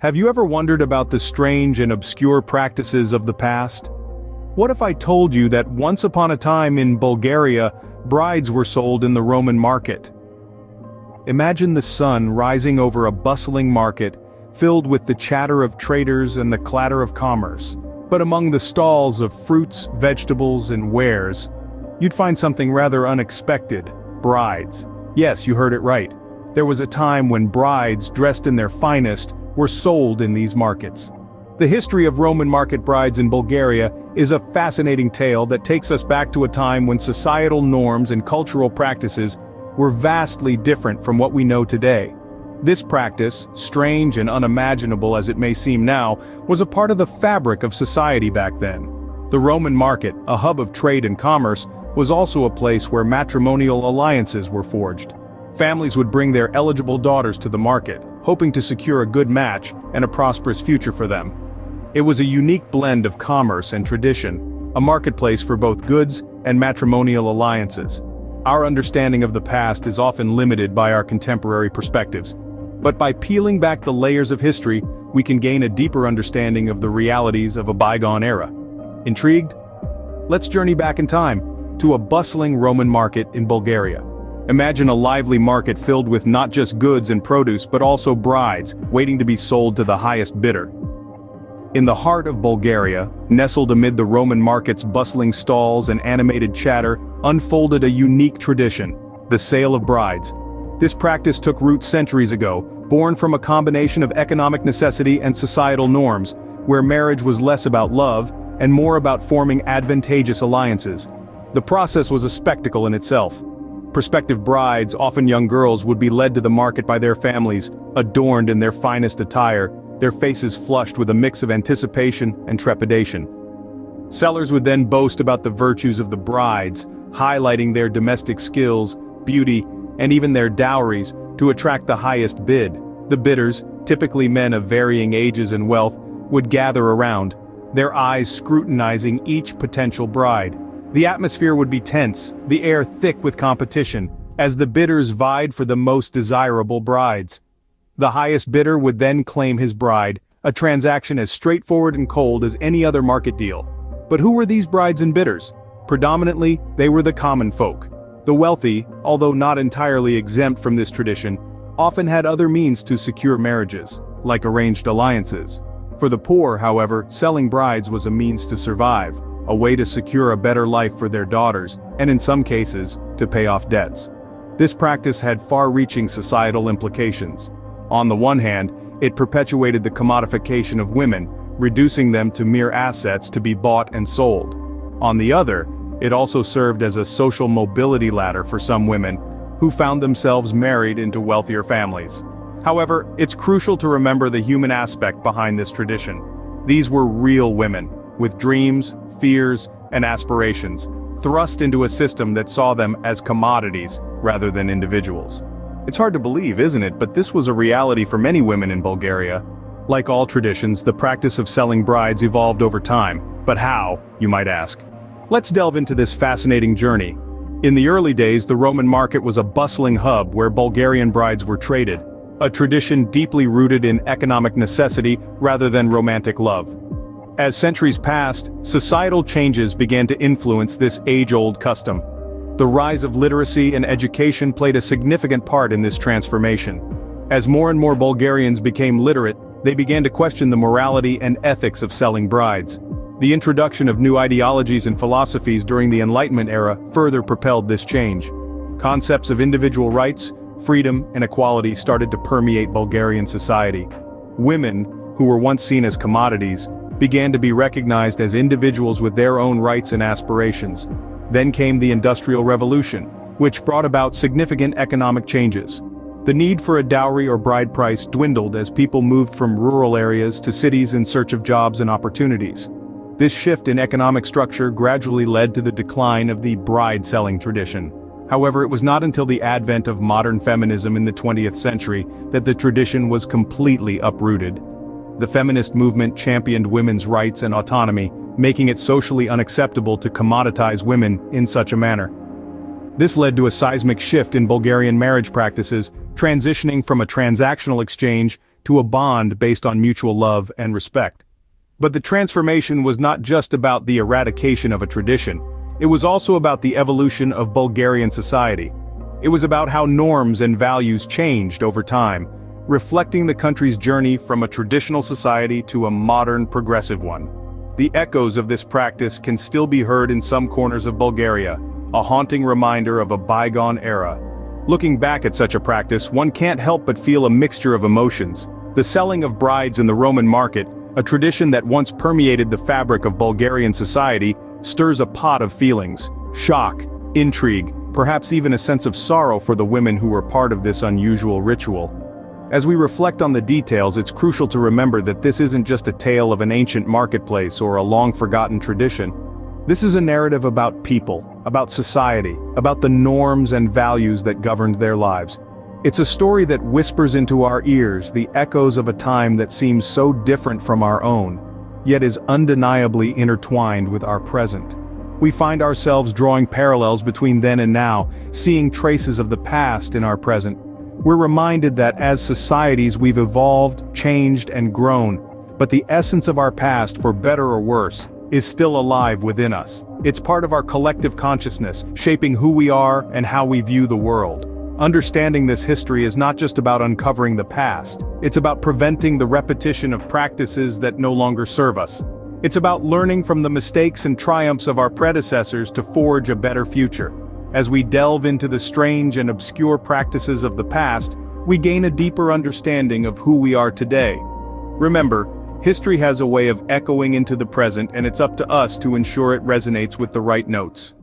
Have you ever wondered about the strange and obscure practices of the past? What if I told you that once upon a time in Bulgaria, brides were sold in the Roman market? Imagine the sun rising over a bustling market, filled with the chatter of traders and the clatter of commerce. But among the stalls of fruits, vegetables, and wares, you'd find something rather unexpected: brides. Yes, you heard it right. There was a time when brides, dressed in their finest, were sold in these markets. The history of Roman market brides in Bulgaria is a fascinating tale that takes us back to a time when societal norms and cultural practices were vastly different from what we know today. This practice, strange and unimaginable as it may seem now, was a part of the fabric of society back then. The Roman market, a hub of trade and commerce, was also a place where matrimonial alliances were forged. Families would bring their eligible daughters to the market, hoping to secure a good match and a prosperous future for them. It was a unique blend of commerce and tradition, a marketplace for both goods and matrimonial alliances. Our understanding of the past is often limited by our contemporary perspectives. But by peeling back the layers of history, we can gain a deeper understanding of the realities of a bygone era. Intrigued? Let's journey back in time, to a bustling Roman market in Bulgaria. Imagine a lively market filled with not just goods and produce but also brides, waiting to be sold to the highest bidder. In the heart of Bulgaria, nestled amid the Roman market's bustling stalls and animated chatter, unfolded a unique tradition: the sale of brides. This practice took root centuries ago, born from a combination of economic necessity and societal norms, where marriage was less about love and more about forming advantageous alliances. The process was a spectacle in itself. Prospective brides, often young girls, would be led to the market by their families, adorned in their finest attire, their faces flushed with a mix of anticipation and trepidation. Sellers would then boast about the virtues of the brides, highlighting their domestic skills, beauty, and even their dowries, to attract the highest bid. The bidders, typically men of varying ages and wealth, would gather around, their eyes scrutinizing each potential bride. The atmosphere would be tense, the air thick with competition, as the bidders vied for the most desirable brides. The highest bidder would then claim his bride, a transaction as straightforward and cold as any other market deal. But who were these brides and bidders? Predominantly, they were the common folk. The wealthy, although not entirely exempt from this tradition, often had other means to secure marriages, like arranged alliances. For the poor, however, selling brides was a means to survive, a way to secure a better life for their daughters, and in some cases, to pay off debts. This practice had far-reaching societal implications. On the one hand, it perpetuated the commodification of women, reducing them to mere assets to be bought and sold. On the other, it also served as a social mobility ladder for some women, who found themselves married into wealthier families. However, it's crucial to remember the human aspect behind this tradition. These were real women, with dreams, fears, and aspirations, thrust into a system that saw them as commodities rather than individuals. It's hard to believe, isn't it, but this was a reality for many women in Bulgaria. Like all traditions, the practice of selling brides evolved over time. But how, you might ask? Let's delve into this fascinating journey. In the early days, the Roman market was a bustling hub where Bulgarian brides were traded, a tradition deeply rooted in economic necessity rather than romantic love. As centuries passed, societal changes began to influence this age-old custom. The rise of literacy and education played a significant part in this transformation. As more and more Bulgarians became literate, they began to question the morality and ethics of selling brides. The introduction of new ideologies and philosophies during the Enlightenment era further propelled this change. Concepts of individual rights, freedom, and equality started to permeate Bulgarian society. Women, who were once seen as commodities, began to be recognized as individuals with their own rights and aspirations. Then came the Industrial Revolution, which brought about significant economic changes. The need for a dowry or bride price dwindled as people moved from rural areas to cities in search of jobs and opportunities. This shift in economic structure gradually led to the decline of the bride-selling tradition. However, it was not until the advent of modern feminism in the 20th century that the tradition was completely uprooted. The feminist movement championed women's rights and autonomy, making it socially unacceptable to commoditize women in such a manner. This led to a seismic shift in Bulgarian marriage practices, transitioning from a transactional exchange to a bond based on mutual love and respect. But the transformation was not just about the eradication of a tradition. It was also about the evolution of Bulgarian society. It was about how norms and values changed over time, reflecting the country's journey from a traditional society to a modern, progressive one. The echoes of this practice can still be heard in some corners of Bulgaria, a haunting reminder of a bygone era. Looking back at such a practice, one can't help but feel a mixture of emotions. The selling of brides in the Roman market, a tradition that once permeated the fabric of Bulgarian society, stirs a pot of feelings: shock, intrigue, perhaps even a sense of sorrow for the women who were part of this unusual ritual. As we reflect on the details, it's crucial to remember that this isn't just a tale of an ancient marketplace or a long-forgotten tradition. This is a narrative about people, about society, about the norms and values that governed their lives. It's a story that whispers into our ears the echoes of a time that seems so different from our own, yet is undeniably intertwined with our present. We find ourselves drawing parallels between then and now, seeing traces of the past in our present. We're reminded that as societies we've evolved, changed, and grown, but the essence of our past, for better or worse, is still alive within us. It's part of our collective consciousness, shaping who we are and how we view the world. Understanding this history is not just about uncovering the past, it's about preventing the repetition of practices that no longer serve us. It's about learning from the mistakes and triumphs of our predecessors to forge a better future. As we delve into the strange and obscure practices of the past, we gain a deeper understanding of who we are today. Remember, history has a way of echoing into the present, and it's up to us to ensure it resonates with the right notes.